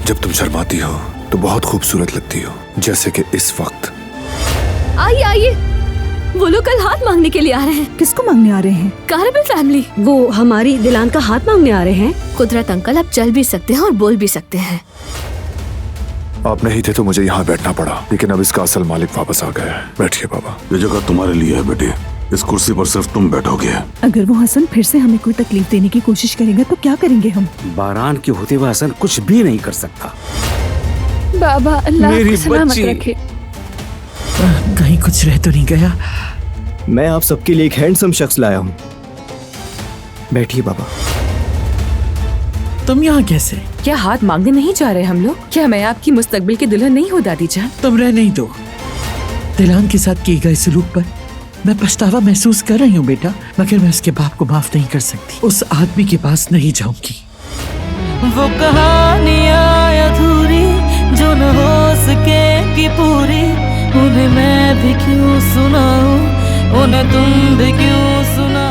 जब तुम शर्माती हो तो बहुत खूबसूरत लगती हो, जैसे कि इस वक्त। आइए आइए, वो लोग कल हाथ मांगने के लिए आ रहे हैं। किसको मांगने आ रहे हैं? कारबिल फैमिली। वो हमारी दिलान का हाथ मांगने आ रहे हैं। कुदरत अंकल अब चल भी सकते हैं और बोल भी सकते हैं। आप नहीं थे तो मुझे यहाँ बैठना पड़ा, लेकिन अब इसका असल मालिक वापस आ गया है। बैठिए बाबा। ये जगह तुम्हारे लिए है बेटे, इस कुर्सी पर सिर्फ तुम बैठोगे। अगर वो हसन फिर से हमें कोई तकलीफ देने की कोशिश करेगा तो क्या करेंगे हम? बारान के होते हुए हसन कुछ भी नहीं कर सकता। बाबा अल्लाह मेरी आपको सलामत बच्ची। रखे। कहीं कुछ रह तो नहीं गया? मैं आप सबके लिए एक हैंडसम शख्स लाया हूँ। बैठिए बाबा। तुम यहाँ कैसे? क्या हाथ मांगने नहीं जा रहे हम लोग? क्या मैं आपकी मुस्तकबिल की दुल्हन नहीं हूँ दादी जान? तुम रह नहीं दो। दिलान के साथ किए गए सलूक पर मैं पछतावा महसूस कर रही हूँ बेटा, मगर मैं उसके बाप को माफ नहीं कर सकती। उस आदमी के पास नहीं जाऊंगी। वो कहानियाँ अधूरी जो न हो सकेगी पूरी, उन्हें मैं भी क्यों सुनाऊं, उन्हें तुम भी क्यों सुनाओ।